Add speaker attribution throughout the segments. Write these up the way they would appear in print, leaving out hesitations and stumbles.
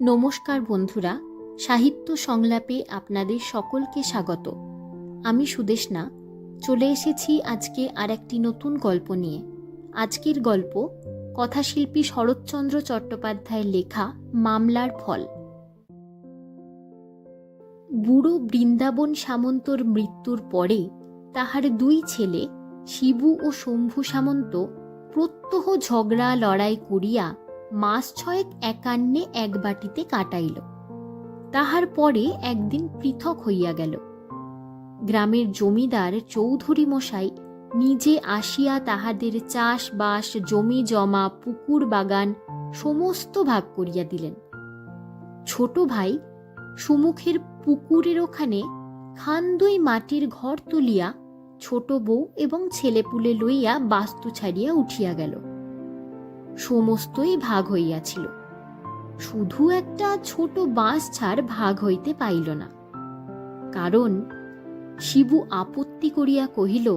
Speaker 1: নমস্কার বন্ধুরা, সাহিত্য সংলাপে আপনাদের সকলকে স্বাগত। আমি সুদেষ্ণা চলে এসেছি আজকে আর একটি নতুন গল্প নিয়ে। আজকের গল্প কথাশিল্পী শরৎচন্দ্র চট্টোপাধ্যায়ের লেখা মামলার ফল। বুড়ো বৃন্দাবন সামন্তর মৃত্যুর পরে তাহার দুই ছেলে শিবু ও শম্ভু সামন্ত প্রত্যহ ঝগড়া লড়াই করিয়া মাস ছয়েক একান্নে এক বাটিতে কাটাইল। তাহার পরে একদিন পৃথক হইয়া গেল। গ্রামের জমিদার চৌধুরী মশাই নিজে আসিয়া তাহাদের চাষবাস, জমি জমা, পুকুর বাগান সমস্ত ভাগ করিয়া দিলেন। ছোট ভাই সুমুখের পুকুরের ওখানে খান্দই মাটির ঘর তুলিয়া ছোট বউ এবং ছেলেপুলে লইয়া বাস্তু ছাড়িয়া উঠিয়া গেল। সমস্তই ভাগ হইয়াছিল, শুধু একটা ছোট বাঁশ ছাড় ভাগ হইতে পাইল না। কারণ শিবু আপত্তি করিয়া কহিল,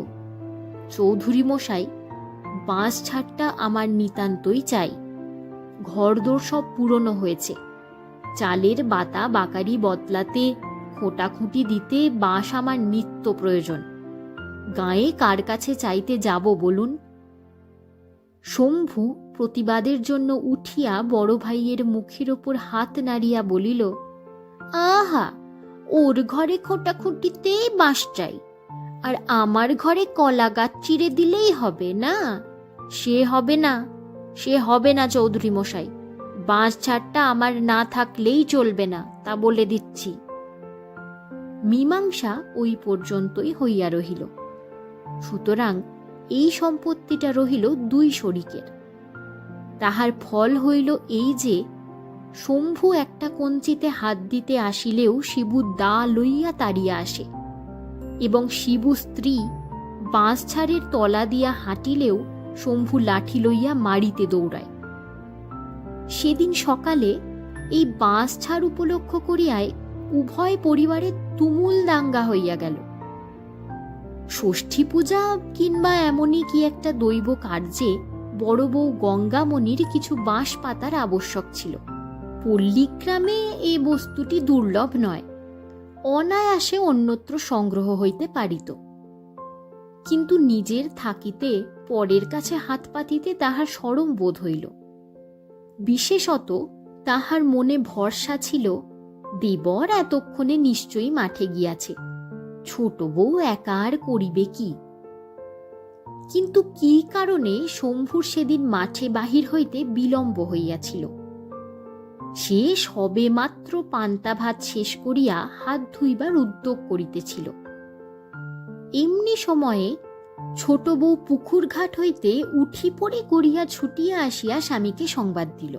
Speaker 1: চৌধুরী মশাই, বাঁশ ছাড়টা আমার নিতান্তই চাই। ঘরদোর সব পুরনো হয়েছে, চালের বাতা বাকারি বদলাতে, খোঁটাখুঁটি দিতে বাঁশ আমার নিত্য প্রয়োজন। গাঁয়ে কার কাছে চাইতে যাব বলুন? শম্ভু প্রতিবাদের জন্য উঠিয়া বড় ভাইয়ের মুখের ওপর হাত নাড়িয়া বলিল, আহা, ওর ঘরে খোঁটাখুঁটিতেই বাঁশ চাই, আর আমার ঘরে কলা গাছ চিড়ে দিলেই হবে না? সে হবে না, সে হবে না চৌধুরী মশাই। বাঁশ ছাড়টা আমার না থাকলেই চলবে না, তা বলে দিচ্ছি। মীমাংসা ওই পর্যন্তই হইয়া রহিল। সুতরাং এই সম্পত্তিটা রহিল দুই শরিকের। তাহার ফল হইল এই যে, শম্ভু একটা কঞ্চিতে হাত দিতে আসিলেও শিবু দা লইয়া তাড়িয়া আসে, এবং শিবু স্ত্রী বাঁশঝাড়ের তলা দিয়া হাঁটিলেও শম্ভু লাঠি লইয়া মারিতে দৌড়ায়। সেদিন সকালে এই বাঁশঝাড় উপলক্ষ করিয়ায় উভয় পরিবারে তুমুল দাঙ্গা হইয়া গেল। ষষ্ঠী পূজা কিংবা এমনই কি একটা দৈব কার্যে বড় বউ গঙ্গামণির কিছু বাঁশ পাতার আবশ্যক ছিল। পল্লীগ্রামে এই বস্তুটি দুর্লভ নয়, অনায়াসে অন্যত্র সংগ্রহ হইতে পারিত। কিন্তু নিজের থাকিতে পরের কাছে হাত পাতিতে তাহার শরম বোধ হইল। বিশেষত তাহার মনে ভরসা ছিল, দেবর এতক্ষণে নিশ্চয়ই মাঠে গিয়াছে, ছোট বউ একা আর করিবে কি? কিন্তু কি কারণে শম্ভুর সেদিন মাঠে বাহির হইতে বিলম্ব হইয়াছিল? সে সবে মাত্র পান্তা ভাত শেষ করিয়া হাত ধুইবার উদ্যোগ করিতেছিল। এমনি সময়ে ছোট বউ পুকুর ঘাট হইতে উঠি পড়ে করিয়া ছুটিয়া আসিয়া স্বামীকে সংবাদ দিল,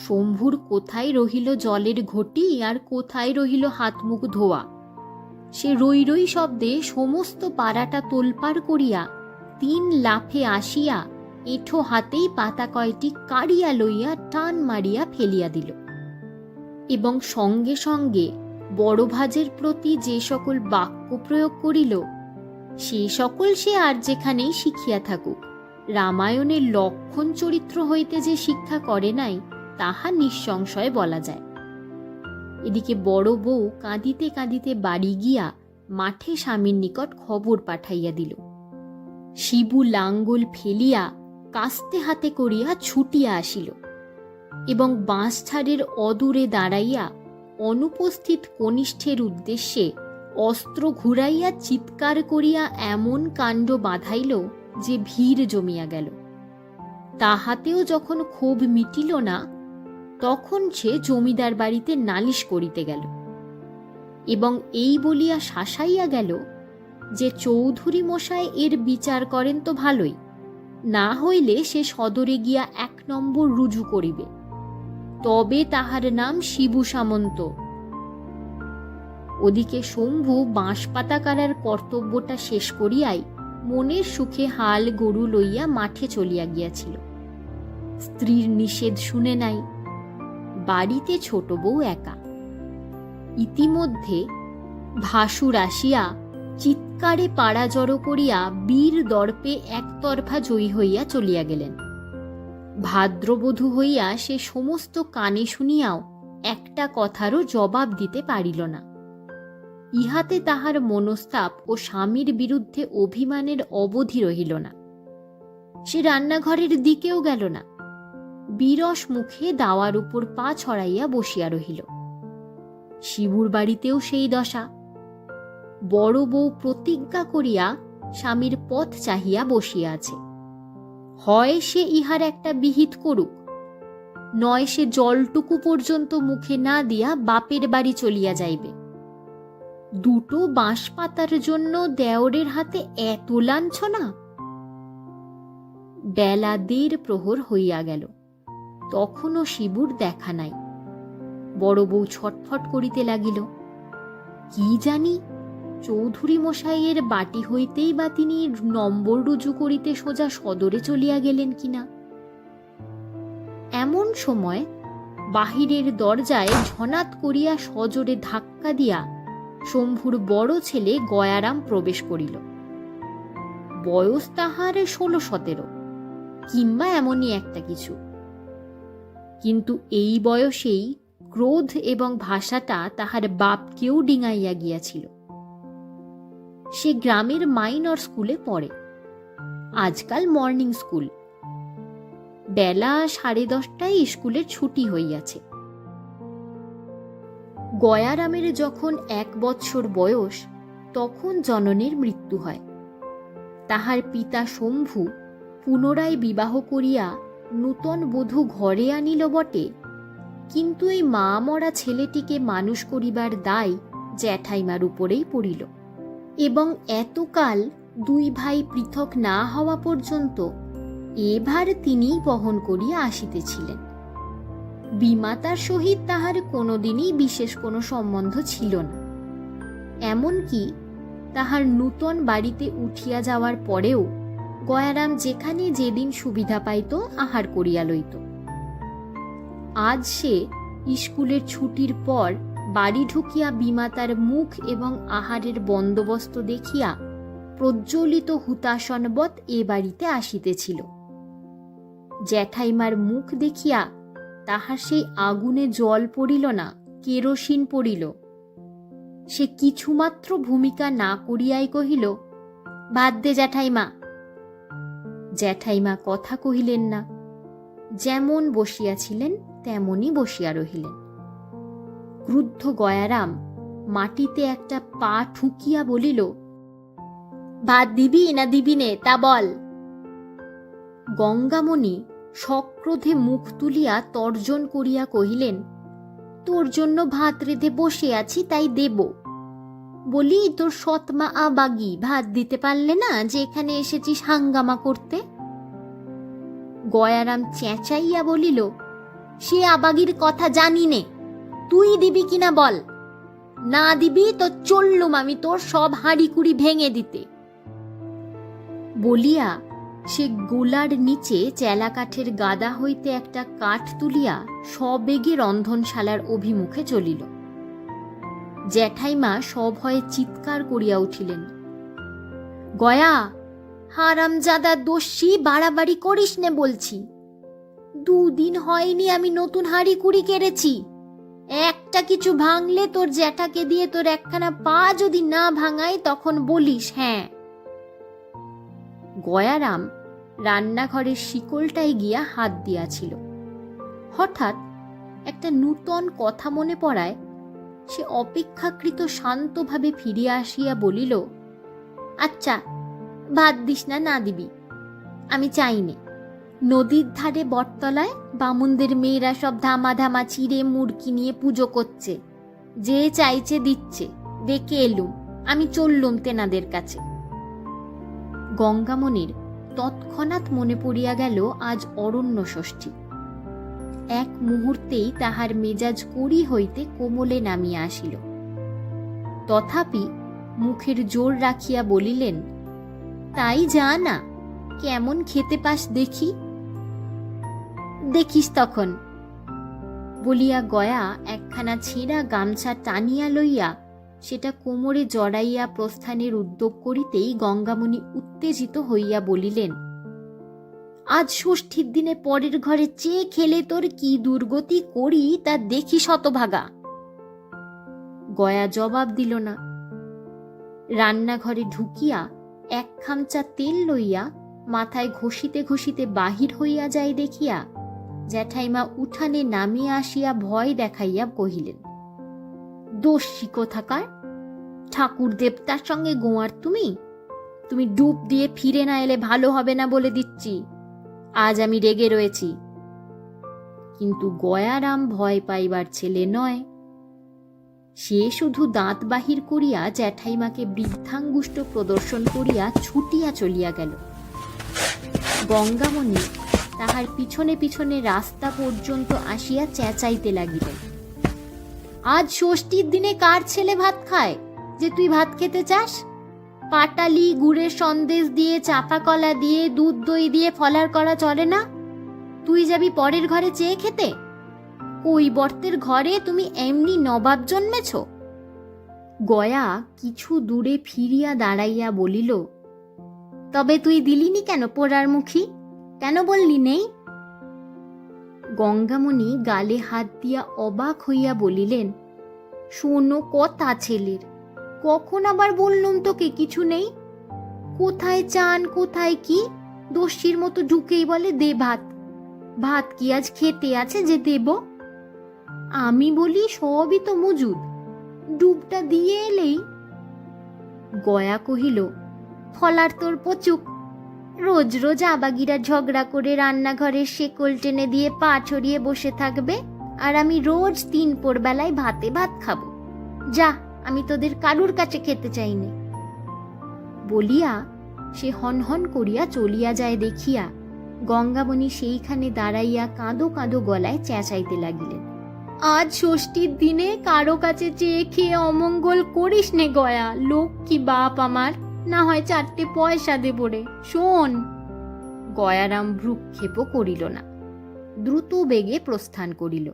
Speaker 1: শম্ভুর কোথায় রহিল জলের ঘটি আর কোথায় রহিল হাত মুখ ধোয়া। সে রই রই শব্দে সমস্ত পাড়াটা তোলপাড় করিয়া 3 লাফে আসিয়া এঁঠো হাতেই পাতা কয়টি কাড়িয়া লইয়া টান মারিয়া ফেলিয়া দিল, এবং সঙ্গে সঙ্গে বড় ভাজের প্রতি যে সকল বাক্য প্রয়োগ করিল, সে সকল সে আর যেখানেই শিখিয়া থাকুক, রামায়ণের লক্ষণ চরিত্র হইতে যে শিক্ষা করে নাই তাহা নিঃসংশয়ে বলা যায়। এদিকে বড় বউ কাঁদিতে কাঁদিতে বাড়ি গিয়া মাঠে স্বামীর নিকট খবর পাঠাইয়া দিল। শিবু লাঙ্গল ফেলিয়া কাস্তে হাতে করিয়া ছুটিয়া আসিল, এবং বাঁশঝাড়ের অদূরে দাঁড়াইয়া অনুপস্থিত কনিষ্ঠের উদ্দেশ্যে অস্ত্র ঘুরাইয়া চিৎকার করিয়া এমন কাণ্ড বাঁধাইল যে ভিড় জমিয়া গেল। তাহাতেও যখন ক্ষোভ মিটিল না, তখন সে জমিদার বাড়িতে নালিশ করিতে গেল, এবং এই বলিয়া শাসাইয়া গেল যে চৌধুরী মশাই এর বিচার করেন তো ভালোই, না হইলে সে সদরে গিয়া 1 নম্বর রুজু করিবে, তবে তাহার নাম শিবু সামন্ত। ওদিকে শম্ভু বাঁশপাতা কাড়ার কর্তব্যটা শেষ করিয়াই মনের সুখে হাল গরু লইয়া মাঠে চলিয়া গিয়াছিল। স্ত্রীর নিষেধ শুনে নাই, বাড়িতে ছোট বউ একা। ইতিমধ্যে ভাসুর আসিয়া চিৎকারে পাড়া জড়ো করিয়া বীর দর্পে একতরফা জয়ী হইয়া চলিয়া গেলেন। ভাদ্রবধূ হইয়া সে সমস্ত কানে শুনিয়াও একটা কথারও জবাব দিতে পারিল না। ইহাতে তাহার মনস্তাপ ও স্বামীর বিরুদ্ধে অভিমানের অবধি রহিল না। সে রান্নাঘরের দিকেও গেল না, বিরস মুখে দাওয়ার উপর পা ছড়াইয়া বসিয়া রহিল। শিবুর বাড়িতেও সেই দশা। বড় বউ প্রতিজ্ঞা করিয়া স্বামীর পথ চাহিয়া বসিয়া আছে। হয় সে ইহার একটা বিহিত করুক, নয় সে জলটুকু পর্যন্ত মুখে না দিয়া বাপের বাড়ি চলিয়া যাইবে। দুটো বাঁশ পাতার জন্য দেওরের হাতে এত লাঞ্ছনা! বেলা 1.5 প্রহর হইয়া গেল, তখনও শিবুর দেখা নাই। বড় বউ ছটফট করিতে লাগিল। কি জানি চৌধুরী মশাইয়ের বাটি হইতেই বা তিনি নম্বর রুজু করিতে সোজা সদরে চলিয়া গেলেন কিনা। এমন সময় বাহিরের দরজায় ঝনাত করিয়া সজোরে ধাক্কা দিয়া শম্ভুর বড় ছেলে গয়ারাম প্রবেশ করিল। বয়স তাহার 16-17, কিংবা এমনই একটা কিছু। কিন্তু এই বয়সেই ক্রোধ এবং ভাষাটা তাহার বাপকেও ডিঙাইয়া গিয়াছিল। সে গ্রামের মাইনর স্কুলে পড়ে, আজকাল মর্নিং স্কুল। বেলা 10:30টায় স্কুলের ছুটি হইয়াছে। গয়ারামের যখন 1 বৎসর বয়স, তখন জননীর মৃত্যু হয়। তাহার পিতা শম্ভু পুনরায় বিবাহ করিয়া নূতন বধূ ঘরে আনিল বটে, কিন্তু এই মা মরা ছেলেটিকে মানুষ করিবার দায় জ্যাঠাইমার উপরেই পড়িল, এবং এতকাল 2 ভাই পৃথক না হওয়া পর্যন্ত এ ভার তিনিই বহন করিয়া আসিতেছিলেন। বিমাতার সহিত তাহার কোনোদিনই বিশেষ কোনো সম্বন্ধ ছিল না। এমনকি তাহার নূতন বাড়িতে উঠিয়া যাওয়ার পরেও গয়ারাম যেখানে যেদিন সুবিধা পাইত আহার করিয়া লইত। আজ সে স্কুলের ছুটির পর বাড়ি ঢুকিয়া বিমাতার মুখ এবং আহারের বন্দোবস্ত দেখিয়া প্রজ্বলিত হুতাশনবৎ এ বাড়িতে আসিতেছিল। জ্যাঠাইমার মুখ দেখিয়া তাহার সেই আগুনে জল পড়িল না, কেরোসিন পড়িল। সে কিছুমাত্র ভূমিকা না করিয়াই কহিল, ভাত দে জ্যাঠাইমা। জ্যাঠাইমা কথা কহিলেন না, যেমন বসিয়াছিলেন তেমনই বসিয়া রহিলেন। ক্রুদ্ধ গয়ারাম মাটিতে একটা পা ঠুকিয়া বলিল, ভাত দিবি না দিবি নে তা বল। গঙ্গামণি সক্রোধে মুখ তুলিয়া তর্জন করিয়া কহিলেন, তোর জন্য ভাত রেঁধে বসে আছি, তাই দেব। বলি তোর সৎমা আবাগি ভাত দিতে পারলে না যে এখানে এসেছিস হাঙ্গামা করতে? গয়ারাম চেঁচাইয়া বলিল, সে আবাগির কথা জানি নে, তুই দিবি কিনা বল। না দিবি তো চললুম আমি তোর সব হাঁড়ি কুড়ি ভেঙে দিতে। বলিয়া সে গোলার নিচে চেলা কাঠের গাদা হইতে একটা কাঠ তুলিয়া সবেগে রন্ধনশালার অভিমুখে চলিল। জ্যাঠাইমা সভয়ে চিৎকার করিয়া উঠিলেন, গয়া, হারামজাদা দস্যি, বাড়াবাড়ি করিস নে বলছি। 2 দিন হয়নি আমি নতুন হাঁড়ি কুড়ি কেড়েছি। একটা কিছু ভাঙলে তোর জ্যাঠাকে দিয়ে তোর একখানা পা যদি না ভাঙাই তখন বলিস। হ্যাঁ। গয়ারাম রান্নাঘরের শিকলটায় গিয়া হাত দিয়াছিল। হঠাৎ একটা নূতন কথা মনে পড়ায় সে অপেক্ষাকৃত শান্তভাবে ফিরিয়া আসিয়া বলিল, আচ্ছা, ভাত দিস না, না দিবি, আমি চাইনে। নদীর ধারে বটতলায় বামুনদের মেয়েরা সব ধামা ধামা চিড়ে মুড়কি নিয়ে পুজো করছে, যে চাইছে দিচ্ছে, দেখে এলুম, আমি চললুম তেনাদের কাছে। গঙ্গামণির তৎক্ষণাৎ মনে পড়িয়া গেল আজ অরণ্য ষষ্ঠী। এক মুহূর্তেই তাহার মেজাজ কড়ি হইতে কোমলে নামিয়া আসিল। তথাপি মুখের জোর রাখিয়া বলিলেন, তাই যা না, কেমন খেতে পাস দেখি। দেখিস তখন, বলিয়া গয়া একখানা ছেঁড়া গামছা টানিয়া লইয়া সেটা কোমরে জড়াইয়া প্রস্থানের উদ্যোগ করিতেই গঙ্গামণি উত্তেজিত হইয়া বলিলেন, আজ ষষ্ঠীর দিনে পরের ঘরে চেয়ে খেলে তোর কি দুর্গতি করি তা দেখি শতভাগা। গয়া জবাব দিল না। রান্নাঘরে ঢুকিয়া এক খামচা তেল লইয়া মাথায় ঘষিতে ঘষিতে বাহির হইয়া যায় দেখিয়া জ্যাঠাইমা উঠানে নামিয়া আসিয়া ভয় দেখাইয়া কহিলেন, দোষী কোথাকার, ঠাকুর দেবতার সঙ্গে গোয়ার তুমি? তুমি ডুব দিয়ে ফিরে না এলে ভালো হবে না বলে দিচ্ছি। আজ আমি রেগে রয়েছি। কিন্তু গয়ারাম ভয় পাইবার ছেলে নয়। সে শুধু দাঁত বাহির করিয়া জ্যাঠাইমাকে বৃদ্ধাঙ্গুষ্ঠ প্রদর্শন করিয়া ছুটিয়া চলিয়া গেল। গঙ্গামণি তাহার পিছনে পিছনে রাস্তা পর্যন্ত আসিয়া চেঁচাইতে লাগিলেন, আজ ষষ্ঠীর দিনে কার ছেলে ভাত খায় যে তুই ভাত খেতে চাস? পাটালি গুড়ের সন্দেশ দিয়ে, চাপা কলা দিয়ে, দুধ দই দিয়ে ফলার করা চলে না? তুই যাবি পরের ঘরে চেয়ে খেতে? ওই বর্তের ঘরে তুমি এমনি নবাব জন্মেছ? গয়া কিছু দূরে ফিরিয়া দাঁড়াইয়া বলিল, তবে তুই দিলিনি কেন পোড়ার মুখী? কেন বললি নেই? গঙ্গামণি গালে হাত দিয়া অবাক হইয়া বলিলেন, শোনো কথা ছেলের, কখন আবার বললুম তোকে কিছু নেই? কোথায় চান কোথায় কি, দস্যির মতো ঢুকেই বলে দে ভাত। ভাত কি আজ খেতে আছে যে দেব? আমি বলি সবই তো মজুদ, ডুবটা দিয়ে এলেই। গয়া কহিল, ফলার তোর পচুক, রোজ রোজ আবাগিরা ঝগড়া করে রান্নাঘরের শেকল টেনে দিয়ে পা ছড়িয়ে বসে থাকবে, আর আমি রোজ 3 পোর বেলায় ভাতে ভাত খাবো। যা, আমি তোদের কারুর কাছে খেতে চাই নে। বলিয়া সে হনহন করিয়া চলিয়া যায় দেখিয়া গঙ্গামণি সেইখানে দাঁড়াইয়া কাঁদো কাঁদো গলায় চেঁচাইতে লাগিলেন, আজ ষষ্ঠীর দিনে কারো কাছে চেয়ে খেয়ে অমঙ্গল করিস নে গয়া, লক্ষ্মী বাপ আমার, না হয় 4টে পয়সা দেব রে, শোন। গয়ারাম ভ্রুক্ষেপও করিল না, দ্রুত বেগে প্রস্থান করিল।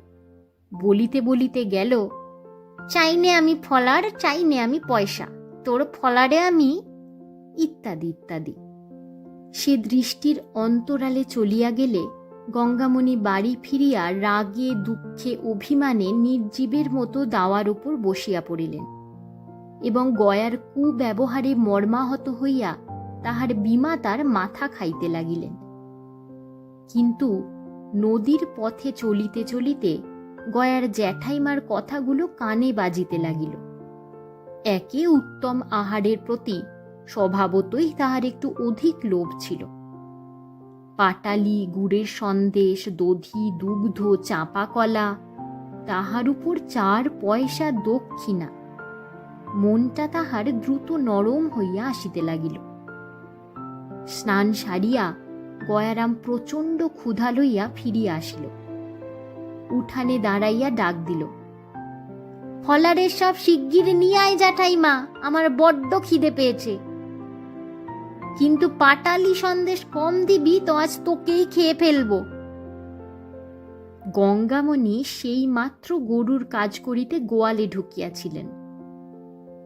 Speaker 1: বলিতে বলিতে গেল, চাইনে আমি ফলার, চাইনে আমি পয়সা, তোর ফলারে আমি, ইত্যাদি ইত্যাদি। সে দৃষ্টির অন্তরালে চলিয়া গেলে গঙ্গামণি বাড়ি ফিরিয়া রাগে দুঃখে অভিমানে নির্জীবের মতো দাওয়ার উপর বসিয়া পড়িলেন এবং গয়ার কুব্যবহারে মর্মাহত হইয়া তাহার বিমাতার মাথা খাইতে লাগিলেন। কিন্তু নদীর পথে চলিতে চলিতে গয়ার জ্যাঠাইমার কথাগুলো কানে বাজিতে লাগিল। একে উত্তম আহারের প্রতি স্বভাবতই তাহার একটু অধিক লোভ ছিল। পাটালি গুড়ের সন্দেশ, দধি, দুগ্ধ, চাপা কলা, তাহার উপর 4 পয়সা দক্ষিণা। মনটা তাহার দ্রুত নরম হইয়া আসিতে লাগিল। স্নান সারিয়া গয়ারাম প্রচণ্ড ক্ষুধা লইয়া ফিরিয়া আসিল। উঠানে দাঁড়াইয়া ডাক দিল, ফলারের সব শিগগির নিয়ে আয় জ্যাঠাইমা, আমার বড্ড খিদে পেয়েছে। কিন্তু পাটালি সন্দেশ কম দিবি তো আজ তোকেই খেয়ে ফেলব। গঙ্গামণি সেই মাত্র গরুর কাজ করিতে গোয়ালে ঢুকিয়াছিলেন।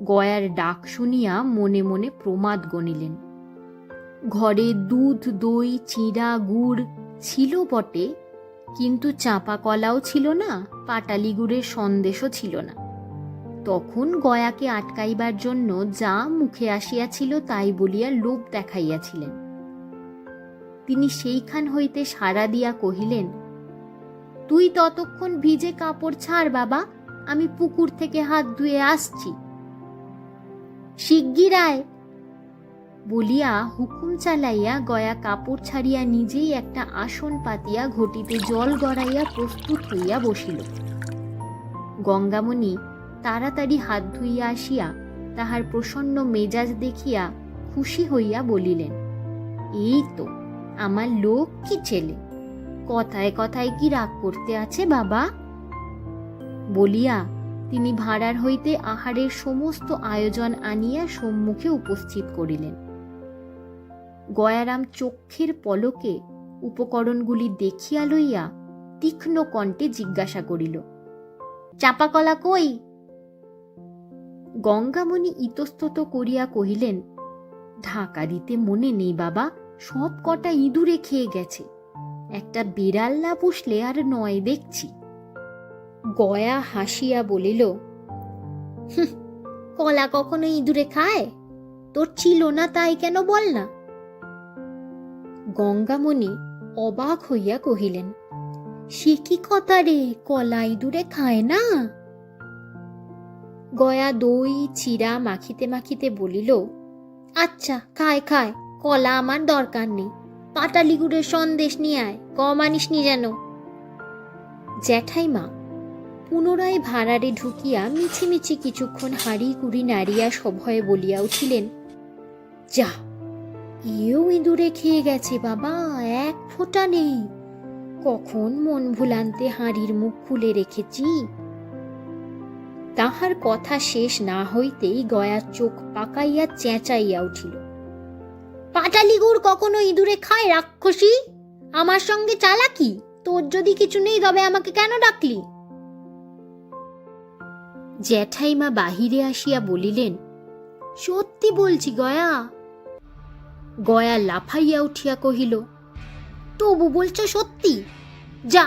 Speaker 1: গয়ার ডাক শুনিয়া মনে মনে প্রমাদ গণিলেন। ঘরে দুধ, দই, চিড়া, গুড় ছিল বটে, কিন্তু চাপা কলাও ছিল না, পাটালি গুড়ের সন্দেশও ছিল না। তখন গয়াকে আটকাইবার জন্য যা মুখে আসিয়াছিল তাই বলিয়া লোভ দেখাইয়াছিলেন। তিনি সেইখান হইতে সাড়া দিয়া কহিলেন, তুই ততক্ষণ ভিজে কাপড় ছাড় বাবা, আমি পুকুর থেকে হাত ধুয়ে আসছি। শিগগির আয় বলিয়া হুকুম চালাইয়া গয়া কাপড় ছাড়িয়া নিজেই একটা আসন পাতিয়া ঘটিতে জল গড়াইয়া প্রস্তুত হইয়া বসিল। গঙ্গামণি তাড়াতাড়ি হাত ধুইয়া আসিয়া তাহার প্রসন্ন মেজাজ দেখিয়া খুশি হইয়া বলিলেন, এই তো আমার লক্ষ্মী ছেলে, কথায় কথায় কি রাগ করতে আছে বাবা? বলিয়া তিনি ভাঁড়ার হইতে আহারের সমস্ত আয়োজন আনিয়া সম্মুখে উপস্থিত করিলেন। গয়ারাম চক্ষের পলকে উপকরণগুলি দেখিয়া লইয়া তীক্ষ্ণ কণ্ঠে জিজ্ঞাসা করিল, চাপা কলা কই? গঙ্গামণি ইতস্তত করিয়া কহিলেন, ঢাকা দিতে মনে নেই বাবা, সব কটা ইঁদুরে খেয়ে গেছে, একটা বিড়াল না পুষলে আর নয় দেখছি। গয়া হাসিয়া বলিল, কলা কখনো ইঁদুরে খায়? তোর ছিল না তাই কেন বল না। গঙ্গামণি অবাক হইয়া কহিলেন, সে কি কথা রে, কলা ইঁদুরে খায় না? গয়া দই চিরা মাখিতে মাখিতে বলিল, আচ্ছা খায় খায়, কলা আমার দরকার নেই, পাটালি গুড়ের সন্দেশ নিয়ে আয়, কম আনিস নি যেন। জ্যাঠাইমা পুনরায় ভাঁড়ারে ঢুকিয়া মিছিমিছি কিছুক্ষণ হাঁড়ি কুড়ি নাড়িয়া সভয়ে বলিয়া উঠিলেন, যা, এও ইঁদুরে খেয়ে গেছে বাবা, এক ফোঁটা নেই, কখন মন ভুলান্তে হাঁড়ির মুখ খুলে রেখেছি। তাহার কথা শেষ না হইতেই গয়া চোখ পাকাইয়া চেঁচাইয়া উঠিল, পাটালি গুড় কখনো ইঁদুরে খায় রাক্ষসী? আমার সঙ্গে চালাকি? তোর যদি কিছু নেই তবে আমাকে কেন ডাকলি? জ্যাঠাইমা বাহিরে আসিয়া বলিলেন, সত্যি বলছি গয়া। গয়া লাফাইয়া উঠিয়া কহিল, তবু বলছো সত্যি? যা,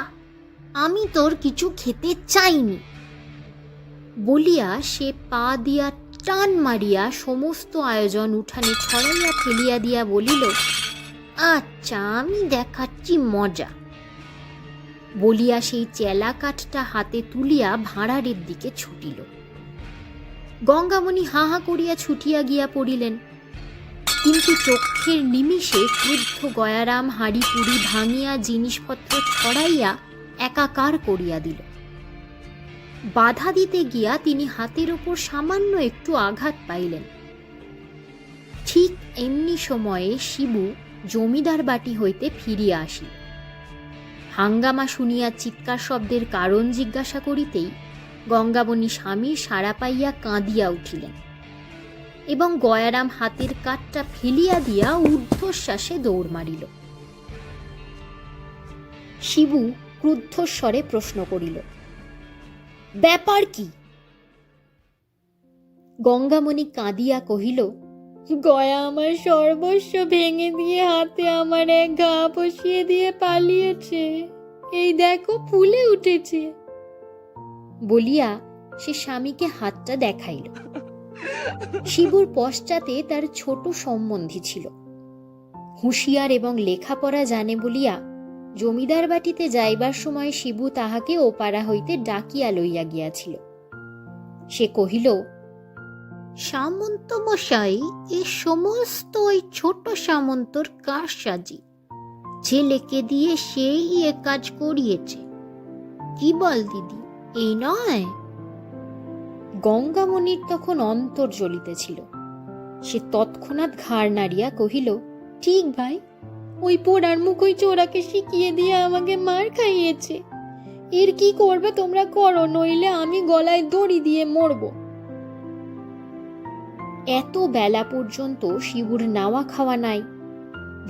Speaker 1: আমি তোর কিছু খেতে চাইনি। বলিয়া সে পা দিয়া টান মারিয়া সমস্ত আয়োজন উঠানে ছড়াইয়া ফেলিয়া দিয়া বলিল, আচ্ছা আমি দেখাচ্ছি মজা। বলিয়া সেই চেলা কাঠটা হাতে তুলিয়া ভাঁড়ারের দিকে ছুটিল। গঙ্গামণি হা হা করিয়া ছুটিয়া গিয়া পড়িলেন, কিন্তু চক্ষের নিমিষে ক্রুদ্ধ গয়ারাম হাঁড়ি পুড়ি ভাঙিয়া জিনিসপত্র ছড়াইয়া একাকার করিয়া দিল। বাধা দিতে গিয়া তিনি হাতের ওপর সামান্য একটু আঘাত পাইলেন। ঠিক এমনি সময়ে শিবু জমিদার বাটি হইতে ফিরিয়া আসিল। হাঙ্গামা শুনিয়া চিৎকার শব্দের কারণ জিজ্ঞাসা করিতেই গঙ্গামণি স্বামীর সাড়া পাইয়া কাঁদিয়া উঠিলেন এবং গয়ারাম হাতের কাঠটা ফেলিয়া দিয়া ঊর্ধ্বশ্বাসে দৌড় মারিল। শিবু ক্রুদ্ধস্বরে প্রশ্ন করিল, ব্যাপার কি? গঙ্গামণি কাঁদিয়া কহিল, গয়া আমার সর্বস্ব ভেঙে দিয়ে হাতে আমার এক ঘা বসিয়ে দিয়ে পালিয়েছে, এই দেখো ফুলে উঠেছে। বলিয়া সে স্বামীকে হাতটা দেখাইল। শিবুর পশ্চাতে তার ছোট সম্বন্ধী ছিল। হুঁশিয়ার এবং লেখাপড়া জানে বলিয়া জমিদার বাটিতে যাইবার সময় শিবু তাহাকে ওপাড়া হইতে ডাকিয়া লইয়া গিয়াছিল। সে কহিল, সামন্ত মশাই, এ সমস্ত ওই ছোট সামন্তর কারসাজি, ছেলেকে দিয়ে সেই এ কাজ করিয়েছে। কি বল দিদি, এই নয়? গঙ্গামণির তখন অন্তর জ্বলিতেছিল। সে তৎক্ষণাৎ ঘাড় নাড়িয়া কহিল, ঠিক ভাই, ওই পোড়ার মুখ ওই চোরাকে শিখিয়ে দিয়ে আমাকে মার খাইয়েছে। এর কি করবে তোমরা করো, নইলে আমি গলায় দড়ি দিয়ে মরব। এত বেলা পর্যন্ত শিবুর নাওয়া খাওয়া নাই,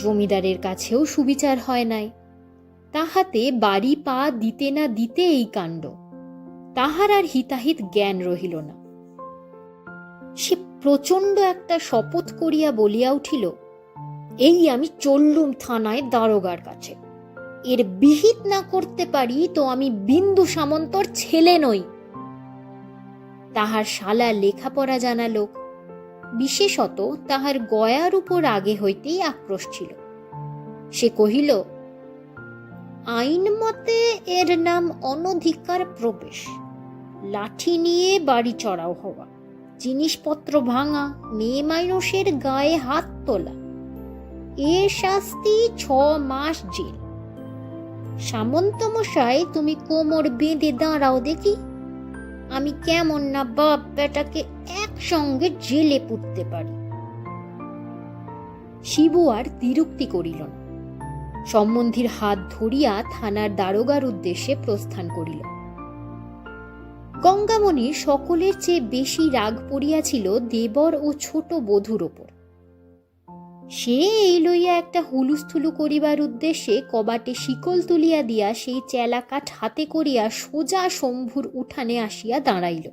Speaker 1: জমিদারের কাছেও সুবিচার হয় নাই, তাহাতে বাড়ি পা দিতে না দিতে এই কাণ্ড। তাহার আর হিতাহিত জ্ঞান রহিল না। সে প্রচণ্ড একটা শপথ করিয়া বলিয়া উঠিল, এই আমি চললুম থানায় দারোগার কাছে, এর বিহিত না করতে পারি তো আমি বিন্দু সামন্তর ছেলে নই। তাহার শালা লেখাপড়া জানা লোক, বিশেষত তাহার গয়ার উপর আগে হইতেই আক্রোশ ছিল। সে কহিল, আইন মতে এর নাম অনধিকার প্রবেশ, লাঠি নিয়ে বাড়ি চড়াও হওয়া, জিনিসপত্র ভাঙা, মেয়ে মানুষের গায়ে হাত তোলা, এর শাস্তি 6 মাস জেল। সামন্ত মশাই, তুমি কোমর বেঁধে দাঁড়াও দেখি, আমি কেমন না বাপ বেটাকে একসঙ্গে জেলে পুড়তে পারি। শিবু আর দ্বিরুক্তি করিল না, সম্বন্ধীর হাত ধরিয়া থানার দারোগার উদ্দেশ্যে প্রস্থান করিল। গঙ্গামণির সকলের চেয়ে বেশি রাগ পড়িয়াছিল দেবর ও ছোট বধূর ওপর। সে এই লইয়া একটা হুলুস্থুলু করিবার উদ্দেশ্যে কবাটে শিকল তুলিয়া দিয়া সেই চেলা কাঠ হাতে করিয়া সোজা শম্ভুর উঠানে আসিয়া দাঁড়াইল।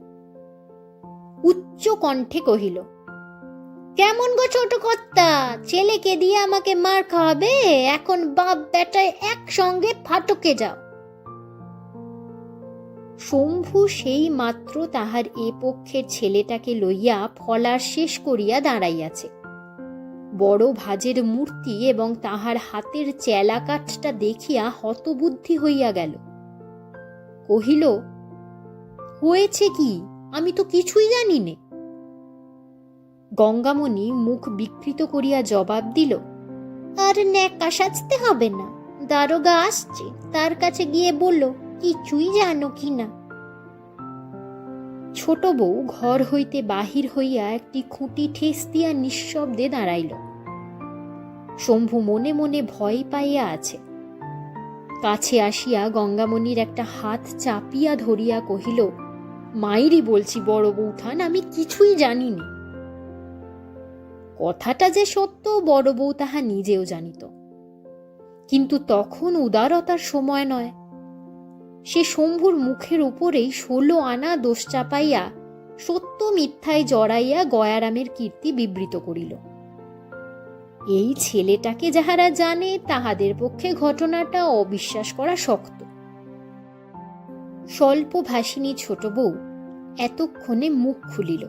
Speaker 1: উচ্চ কণ্ঠে কহিল, কেমন গো ছোট কর্তা, ছেলেকে দিয়ে আমাকে মার খাওয়াবে? এখন বাপ বেটায় একসঙ্গে ফাটকে যাও। শম্ভু সেই মাত্র তাহার এ পক্ষের ছেলেটাকে লইয়া ফলার শেষ করিয়া দাঁড়াইয়াছে। বড় ভাজের মূর্তি এবং তাহার হাতের চেলা কাঠটা দেখিয়া হতবুদ্ধি হইয়া গেল। কহিল, হয়েছে কি? আমি তো কিছুই জানি নে। গঙ্গামণি মুখ বিকৃত করিয়া জবাব দিল, আর ন্যাকা সাজতে হবে না, দারোগা আসছে, তার কাছে গিয়ে বলল কিছুই জানো কি না। ছোট বউ ঘর হইতে বাহির হইয়া একটি খুঁটি ঠেস দিয়া নিঃশব্দে দাঁড়াইল। শম্ভু মনে মনে ভয় পাইয়া আছে। কাছে আসিয়া গঙ্গামণির একটা হাত চাপিয়া ধরিয়া কহিল, মাইরি বলছি বড় বৌঠান, আমি কিছুই জানিনি। কথাটা যে সত্য বড় বউ তাহা নিজেও জানিত, কিন্তু তখন উদারতার সময় নয়। সে শম্ভুর মুখের উপরেই 16 আনা দোষ চাপাইয়া সত্য মিথ্যায় জড়াইয়া গয়ারামের কীর্তি বিবৃত করিল। এই ছেলেটাকে যাহারা জানে তাহাদের পক্ষে ঘটনাটা অবিশ্বাস করা শক্ত। স্বল্প ভাষিনী ছোট বউ এতক্ষণে মুখ খুলিল।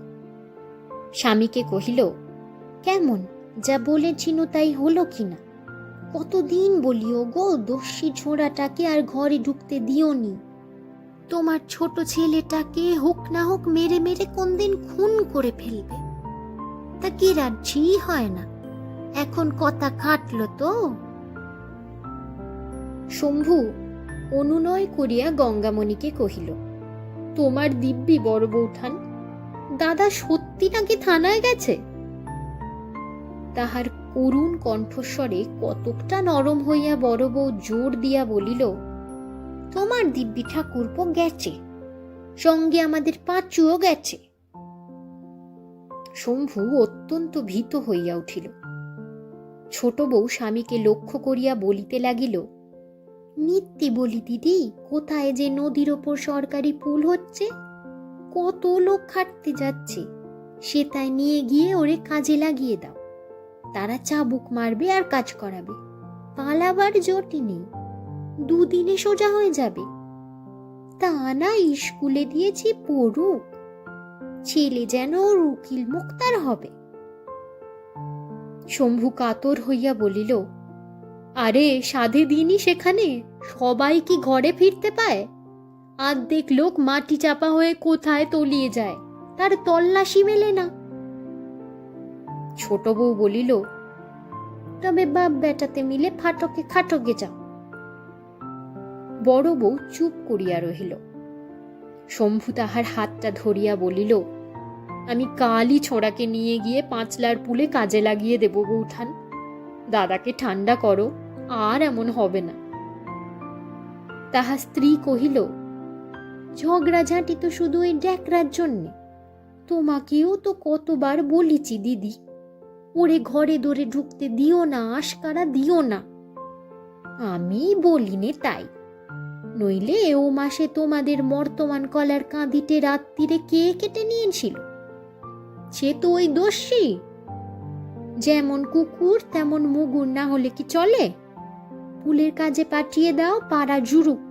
Speaker 1: স্বামীকে কহিল, কেমন, যা বলেছিল তাই হলো কিনা? কতদিন বলিও গো, দস্যি ছোঁড়াটাকে আর ঘরে ঢুকতে দিওনি। তোমার ছোট ছেলেটাকে হোক না হোক মেরে মেরে কোনদিন খুন করে ফেলবে। তা কি রাজি হয় না? এখন কথা খাটল তো। শম্ভু অনুনয় করিয়া গঙ্গামণিকে কহিল, তোমার দিব্যি বড় বৌঠান, দাদা সত্যি নাকি থানায় গেছে? তাহার করুণ কণ্ঠস্বরে কতকটা নরম হইয়া বড় বউ জোর দিয়া বলিল, তোমার দিব্যি ঠাকুরপো গেছে, সঙ্গে আমাদের পাঁচুও গেছে। শম্ভু অত্যন্ত ভীত হইয়া উঠিল। ছোট বউ স্বামীকে লক্ষ্য করিয়া বলিতে লাগিল, নিত্যি বলি দিদি, কোথায় যে নদীর ওপর সরকারি পুল হচ্ছে, কত লোক খাটতে যাচ্ছে, সেটাই নিয়ে গিয়ে ওরে কাজে লাগিয়ে দাও। তারা চাবুক মারবে আর কাজ করাবে, পালাবার জটি নেই, 2 দিনে সোজা হয়ে যাবে। তা না, স্কুলে দিয়েছি পড়ুক, ছেলে যেন ওর উকিল মুক্তার হবে। শম্ভু কাতর হইয়া বলিল, আরে সাধে দিনই সেখানে, সবাই কি ঘরে ফিরতে পায়? অর্ধেক লোক মাটি চাপা হয়ে কোথায় তলিয়ে যায়, তার তল্লাশি মেলে না। ছোট বউ বলিল, তবে বাপ বেটাতে মিলে ফাটকে খাটকে যাও। বড় বউ চুপ করিয়া রহিল। শম্ভু তাহার হাতটা ধরিয়া বলিল, আমি কালই ছোড়াকে নিয়ে গিয়ে 5লার পুলে কাজে লাগিয়ে দেব বৌঠান, দাদাকে ঠান্ডা করো, আর এমন হবে না। তাহার স্ত্রী কহিল, ঝগড়াঝাঁটি তো শুধু ওই ড্যাকরার জন্যে, তোমাকেও তো কতবার বলিছি দিদি, ওরে ঘরে দরে ঢুকতে দিও না, আশকারা দিও না। আমি বলিনে তাই, নইলে ও মাসে তোমাদের বর্তমান কলার কাঁদিতে রাত্রিরে কে কেটে নিয়েছিল? সে তো ওই দস্যি, যেমন কুকুর তেমন মুগুর না হলে কি চলে? পুলের কাজে পাঠিয়ে দাও, পাড়া জুড়ুক।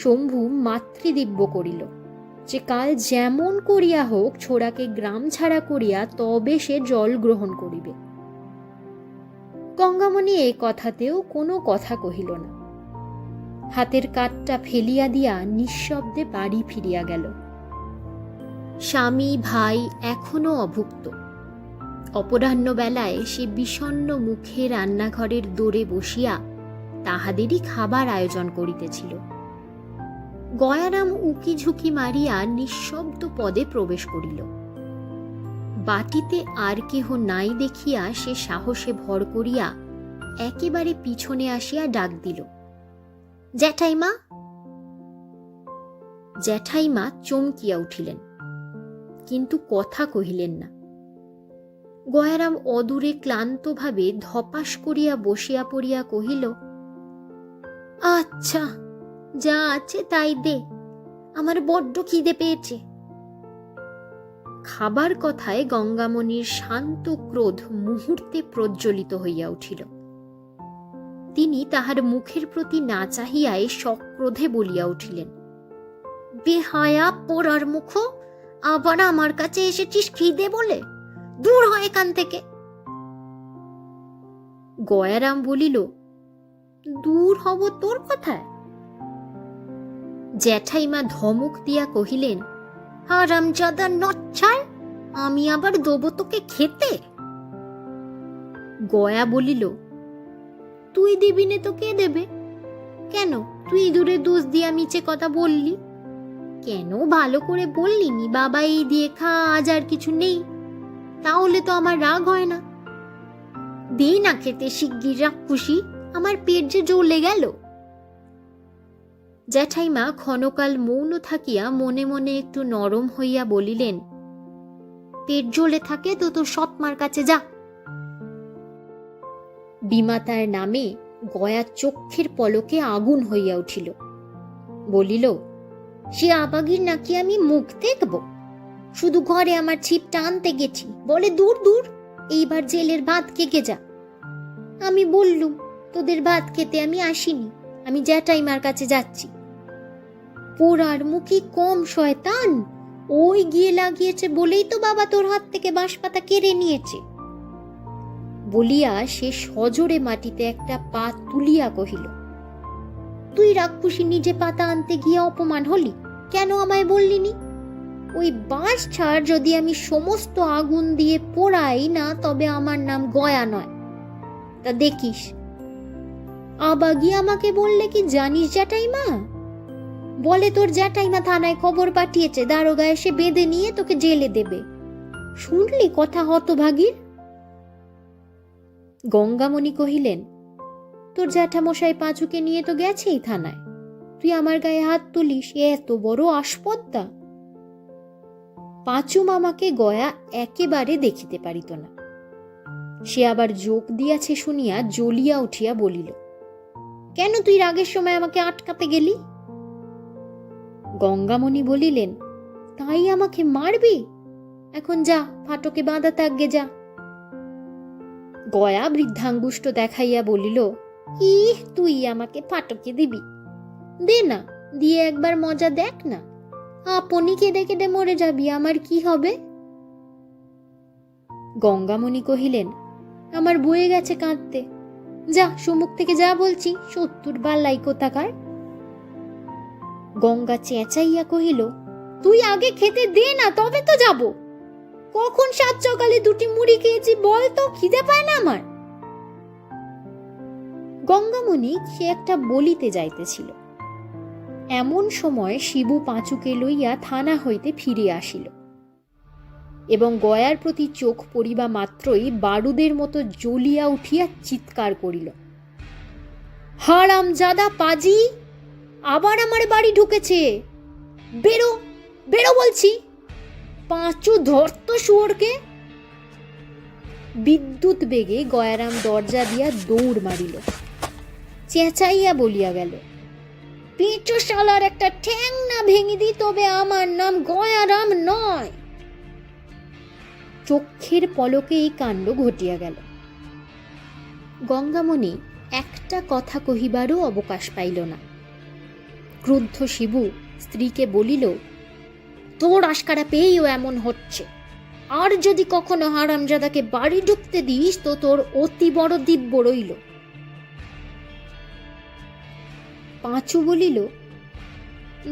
Speaker 1: শম্ভু মাতৃদিব্য করিল যে কাল যেমন করিয়া হোক ছোড়াকে গ্রাম ছাড়া করিয়া তবে সে জল গ্রহণ করিবে। গঙ্গামণি এ কথাতেও কোনো কথা কহিল না। হাতের কাঠটা ফেলিয়া দিয়া নিঃশব্দে বাড়ি ফিরিয়া গেল। স্বামী ভাই এখনো অভুক্ত। অপরাহ্ন বেলায় সে বিষণ্ণ মুখে রান্নাঘরের দোরে বসিয়া তাহাদেরই খাবার আয়োজন করিতেছিল। গয়ারাম উকি ঝুঁকি মারিয়া নিঃশব্দ পদে প্রবেশ করিল। বাটিতে আর কেহ নাই দেখিয়া সে সাহসে ভর করিয়া একেবারে পিছনে আসিয়া ডাক দিল, জ্যাঠাইমা। জ্যাঠাইমা চমকিয়া উঠিলেন, কিন্তু কথা কহিলেন না। গয়ারাম অদূরে ক্লান্তভাবে ধপাস করিয়া বসিয়া পড়িয়া কহিল, আচ্ছা, যা আছে তাই দে, আমার বড্ড খিদে পেয়েছে। খাবার কথায় গঙ্গামণির শান্ত ক্রোধ মুহূর্তে প্রজ্বলিত হইয়া উঠিল। তিনি তাহার মুখের প্রতি না চাহিয়াই সক্রোধে বলিয়া উঠিলেন, বেহায়া পোড়ার মুখ, আবার আমার কাছে এসেছিস খিদে বলে? দূর হয় এখান থেকে। গয়ারাম বলিল, দূর হব তোর কথায়? জ্যাঠাইমা ধমক দিয়া কহিলেন, হারামজাদা নচ্ছার, আমি আবার দেব তোকে খেতে? গয়া বলিল, তুই দিবি নে তো কে দেবে? কেন তুই দূরে দোষ দিয়া মিছে কথা বললি? কেন ভালো করে বললিনি বাবা এই দিয়ে খা, আজ আর কিছু নেই? তাহলে তো আমার রাগ হয় না। দে না খেতে শিগগির, রাক্ষুসী, আমার পেট যে জ্বলে গেল। জ্যাঠাইমা ক্ষণকাল মৌন থাকিয়া মনে মনে একটু নরম হইয়া বলিলেন, পেট জ্বলে থাকে তো তোর সৎমার কাছে যা। বিমাতার নামে গয়া চক্ষের পলকে আগুন হইয়া উঠিল। বলিল, সে আবাগির নাকি আমি মুখ দেখব? শুধু ঘরে আমার ছিপটা আনতে গেছি, বলে দূর দূর, এইবার জেলের ভাত খেকে যা। আমি বললুম, তোদের ভাত খেতে আমি আসিনি, আমি জ্যাঠাইমার কাছে যাচ্ছি। পোড়ার মুখী কম শয়তান, ওই গিয়ে লাগিয়েছে বলেই তো বাবা তোর হাত থেকে বাঁশপাতা কেড়ে নিয়েছে। বলিয়া সে সজোরে মাটিতে একটা পা তুলিয়া কহিল, তুই রাক্ষুসী নিজে পাতা আনতে গিয়ে অপমান হলি, কেন আমায় বললিনি? ওই বাঁশ ছাড় যদি আমি সমস্ত আগুন দিয়ে পোড়াই না, তবে আমার নাম গয়া নয়, তা দেখিস। আবাগি আমাকে বললে কি জানিস জ্যাঠাইমা? বলে তোর জ্যাঠাইমা থানায় খবর পাঠিয়েছে, দারোগা এসে বেঁধে নিয়ে তোকে জেলে দেবে। শুনলি কথা হতভাগীর? গঙ্গামণি কহিলেন, তোর জ্যাঠামশাই পাঁচুকে নিয়ে তো গেছেই থানায়, তুই আমার গায়ে হাত তুলিস, এত বড় আসপদ্দা? পাঁচু মামাকে গয়া একেবারে দেখিতে পারিত না। সে আবার যোগ দিয়াছে শুনিয়া জ্বলিয়া উঠিয়া বলিল, কেন তুই রাগের সময় আমাকে আটকাতে গেলি? গঙ্গামণি বলিলেন, তাই আমাকে মারবি? এখন যা, ফাটকে বাঁধা থাকবে যা। গয়া বৃদ্ধাঙ্গুষ্ট দেখাইয়া বলিল, তুই আমাকে ফাটকে দিবি? দে না, দিয়ে একবার মজা দেখ না, আপনি কেঁদে কেঁদে মরে যাবি, আমার কি হবে? গঙ্গামণি কহিলেন, আমার বয়ে গেছে কাঁদতে, যা সুমুখ থেকে যা বলছি, 70 বালাই কোথাকার। গঙ্গা চেঁচাইয়া কহিল, তুই আগে খেতে দে না, তবে তো যাব। কখন 7 সকালে 2টি মুড়ি খেয়েছি বল তো, খিদে পায় না আমার? গঙ্গামণি সে একটা বলিতে যাইতেছিল, এমন সময় শিবু পাঁচুকে লইয়া থানা হইতে ফিরে আসিল এবং গয়ার প্রতি চোখ পড়িবা মাত্রই বারুদের মতো জ্বলিয়া উঠিয়া চিৎকার করিল, হারামজাদা পাজি, আবার আমার বাড়ি ঢুকেছে, বেরো বেরো বলছি, পাঁচু ধরত শুয়োরকে। বিদ্যুৎ বেগে গয়ারাম দরজা দিয়া দৌড় মারিল, চেঁচাইয়া বলিয়া গেল, পিঁচো শালার একটা ঠ্যাং না ভেঙে দি, তবে আমার নাম গয়ারাম নয়। চক্ষের পলকে এই কাণ্ড ঘটিয়া গেল। গঙ্গামণি একটা কথা কহিবারও অবকাশ পাইল না। ক্রুদ্ধ শিবু স্ত্রীকে বলিল, তোর আশকারা পেয়েও এমন হচ্ছে, আর যদি কখনো হারামজাদাকে বাড়ি ঢুকতে দিস তো তোর অতি বড় দিব্য রইল। পাঁচু বলিল,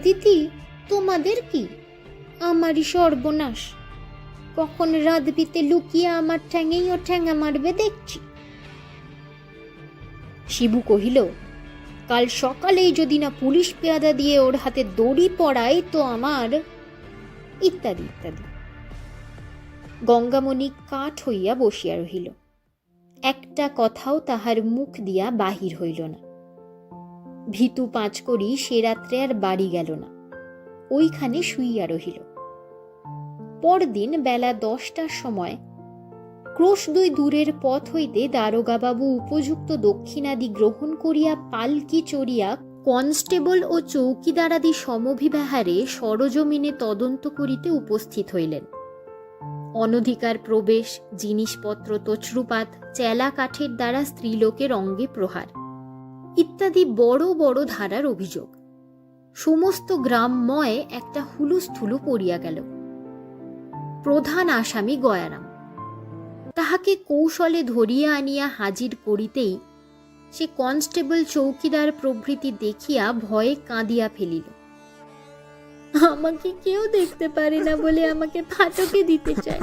Speaker 1: দিদি তোমাদের কি, আমারই সর্বনাশ, কখন রাতবিতে লুকিয়ে আমার ঠ্যাঙেই ও ঠ্যাঙা মারবে দেখছি। শিবু কহিল, কাল সকালেই যদি না পুলিশ পেয়াদা দিয়ে ওর হাতে দড়ি পড়ায় তো আমার, ইত্যাদি ইত্যাদি। গঙ্গামণি কাঠ হইয়া বসিয়া রহিল, একটা কথাও তাহার মুখ দিয়া বাহির হইল না। ভীতু পাঁচ করি সে রাত্রে আর বাড়ি গেল না, ওইখানে শুইয়া রহিল। পরদিন বেলা 10টার সময় ক্রোশ 2 দূরের পথ হইতে দারোগাবাবু উপযুক্ত দক্ষিণাদি গ্রহণ করিয়া পালকি চড়িয়া কনস্টেবল ও চৌকিদারাদি সমভিব্যাহারে সরজমিনে তদন্ত করিতে উপস্থিত হইলেন। অনধিকার প্রবেশ, জিনিসপত্র তছরুপাত, চেলা কাঠের দ্বারা স্ত্রীলোকের অঙ্গে প্রহার ইত্যাদি বড় বড় ধারার অভিযোগ সমস্ত গ্রামময় একটা হুলুস্থুলু পড়িয়া গেল। প্রধান আসামি গয়ারাম। তাহাকে কৌশলে ধরিয়া আনিয়া হাজির করিতেই সে কনস্টেবল, চৌকিদার প্রভৃতি দেখিয়া ভয়ে কাঁদিয়া ফেলিল। আমাকে কেউ দেখতে পারে না বলে আমাকে ফাটকে দিতে চায়।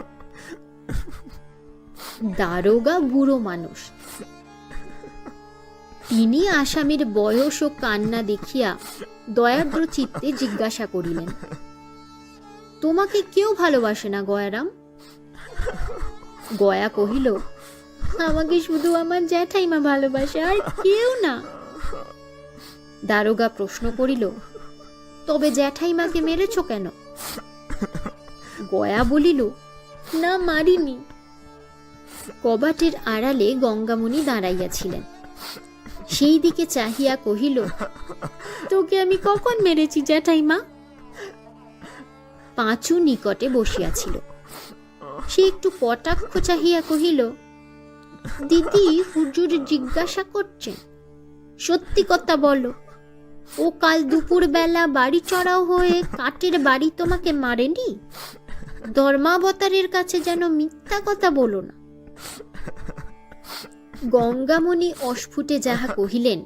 Speaker 1: দারোগা বুড়ো মানুষ, তিনি আসামির বয়স ও কান্না দেখিয়া দয়াদ্র চিত্তে জিজ্ঞাসা করিলেন, তোমাকে কেউ ভালোবাসে না গয়ারাম? গয়া কহিল, আমাকে শুধু আমার জ্যাঠাইমা ভালোবাসে, আর কেউ না। দারোগা প্রশ্ন করিল, তবে জ্যাঠাইমাকে মেরেছ কেন? গয়া বলিল, না, মারিনি। কবাটের আড়ালে গঙ্গামণি দাঁড়াইয়াছিলেন। সেই দিকে চাহিয়া কহিল, তোকে আমি কখন মেরেছি জ্যাঠাইমা? পাঁচু নিকটে বসিয়াছিল। সে একটু কটাক্ষ চাহিয়া কহিল, দিদি, হুজুর জিজ্ঞাসা করছেন, সত্যি কথা বলো, ও কাল দুপুর বেলা বাড়ি চড়াও হয়ে কাঠের বাড়ি তোমাকে মারেনি? ধর্মাবতারের কাছে যেন মিথ্যা কথা বলো না। গঙ্গামণি অস্ফুটে যাহা কহিলেন,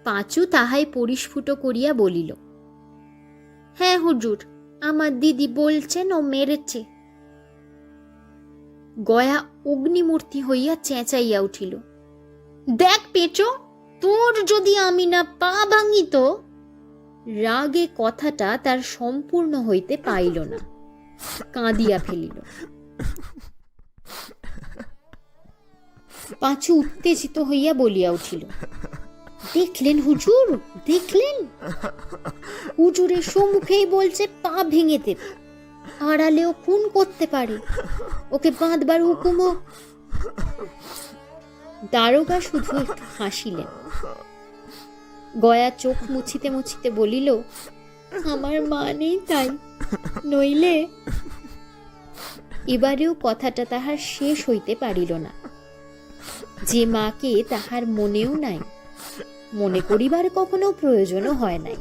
Speaker 1: পাঁচু তাহাই পরিস্ফুট করিয়া বলিল, হ্যাঁ হুজুর, আমার দিদি বলছেন ও মেরেছে। গয়া অগ্নিমূর্তি হইয়া চেঁচাইয়া উঠিল, দেখ পেঁচো, তোর যদি আমি না পা ভাঙিত। রাগে কথাটা তার সম্পূর্ণ হইতে পাইল না, কাঁদিয়া ফেলিল। পাঁচু উত্তেজিত হইয়া বলিয়া উঠিল, দেখলেন হুজুর, দেখলেন? হুজুরের সম্মুখেই বলছে পা ভেঙে দেবে, আড়ালেও খুন করতে পারে, ওকে বাঁধবার হুকুমও। দারোগা শুধু একটু হাসিলেন। গয়া চোখ মুছিতে মুছিতে বলিল, আমার মা নেই তাই, নইলে। এবারেও কথাটা তাহার শেষ হইতে পারিল না। যে মাকে তাহার মনেও নাই, মনে করিবার কখনো প্রয়োজনও হয় নাই,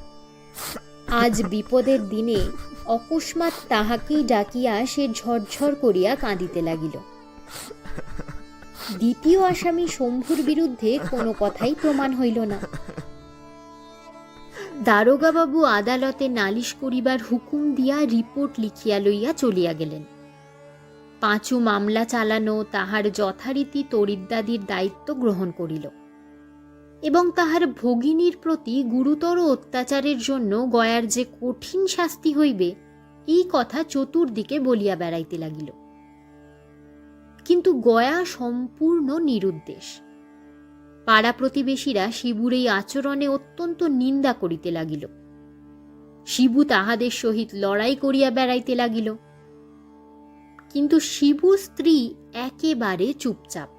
Speaker 1: আজ বিপদের দিনে অকস্মাৎ তাহাকেই ডাকিয়া সে ঝরঝর করিয়া কাঁদিতে লাগিল। দ্বিতীয় আসামি শম্ভুর বিরুদ্ধে কোনো কথাই প্রমাণ হইল না। দারোগাবাবু আদালতে নালিশ করিবার হুকুম দিয়া রিপোর্ট লিখিয়া লইয়া চলিয়া গেলেন। পাঁচু মামলা চালানো, তাহার যথারীতি তরিদ্দাদির দায়িত্ব গ্রহণ করিল এবং তাহার ভগিনীর প্রতি গুরুতর অত্যাচারের জন্য গয়ার যে কঠিন শাস্তি হইবে এই কথা চতুর্দিকে বলিয়া বেড়াইতে লাগিল। কিন্তু গয়া সম্পূর্ণ নিরুদ্দেশ। পাড়া প্রতিবেশীরা শিবুর এই আচরণে অত্যন্ত নিন্দা করিতে লাগিল। শিবু তাহাদের সহিত লড়াই করিয়া বেড়াইতে লাগিল। কিন্তু শিবু স্ত্রী একেবারে চুপচাপ।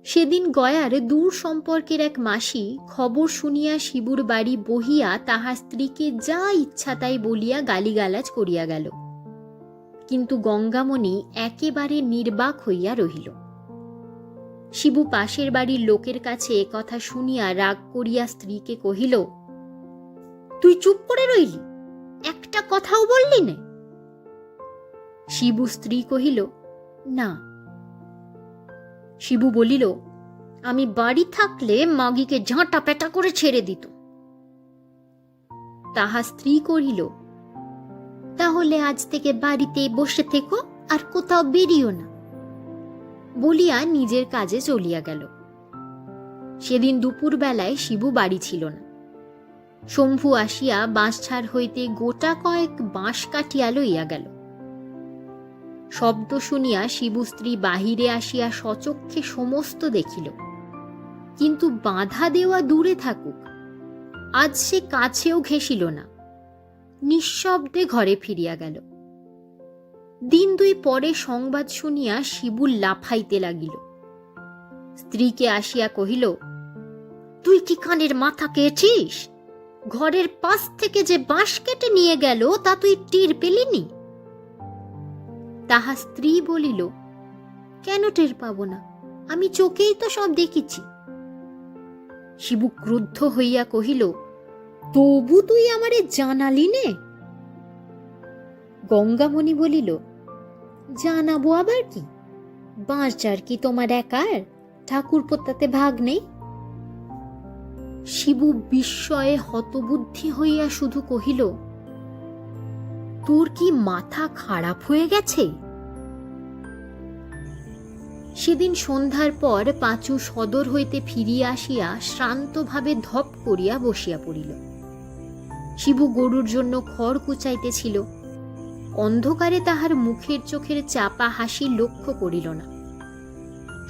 Speaker 1: সেদিন গয়ার দূর সম্পর্কের এক মাসি খবর শুনিয়া শিবুর বাড়ি বহিয়া তাহার স্ত্রীকে যা ইচ্ছা তাই বলিয়া গালিগালাজ করিয়া গেল। কিন্তু গঙ্গামণি একেবারে নির্বাক হইয়া রহিল। শিবু পাশের বাড়ির লোকের কাছে একথা শুনিয়া রাগ করিয়া স্ত্রীকে কহিল, তুই চুপ করে রইলি, একটা কথাও বললি না? শিবু স্ত্রী কহিল, না। শিবু বলিল, আমি বাড়ি থাকলে মাগিকে ঝাঁটা পেটা করে ছেড়ে দিত। তাহা স্ত্রী কহিল, তাহলে আজ থেকে বাড়িতে বসে থেকো, আর কোথাও বেরিও না, বলিয়া নিজের কাজে চলিয়া গেল। সেদিন দুপুর বেলায় শিবু বাড়ি ছিল না। শম্ভু আসিয়া বাঁশঝাড় হইতে গোটা কয়েক বাঁশ কাটিয়া লইয়া গেল। শব্দ শুনিয়া শিবু স্ত্রী বাহিরে আসিয়া সচক্ষে সমস্ত দেখিল, কিন্তু বাধা দেওয়া দূরে থাকুক, আজ সে কাছেও ঘেঁষিল না, নিঃশব্দে ঘরে ফিরিয়া গেল। দিন দুই পরে সংবাদ শুনিয়া শিবু লাফাইতে লাগিল। স্ত্রীকে আসিয়া কহিল, তুই কি কানের মাথা খেয়েছিস? ঘরের পাশ থেকে যে বাঁশ কেটে নিয়ে গেল তা তুই টের পেলিনি? তাহার স্ত্রী বলিল, কেন টের পাব না? আমি চোখেই তো সব দেখিছি। শিবু ক্রুদ্ধ হইয়া কহিল, তবু তুই আমারে জানালি নে? গঙ্গামণি বলিল, জানাবো আবার কি? বাঁচার কি তোমার একার? ঠাকুরপোর তাতে ভাগ নেই? শিবু বিস্ময়ে হতবুদ্ধি হইয়া শুধু কহিল, তোর কি মাথা খারাপ হয়ে গেছে? সেদিন সন্ধ্যার পর পাঁচু সদর হইতে ফিরিয়া আসিয়া শ্রান্তভাবে ধপ করিয়া বসিয়া পড়িল। শিবু গরুর জন্য খড় কুচাইতেছিল। অন্ধকারে তাহার মুখের চোখের চাপা হাসি লক্ষ্য করিল না।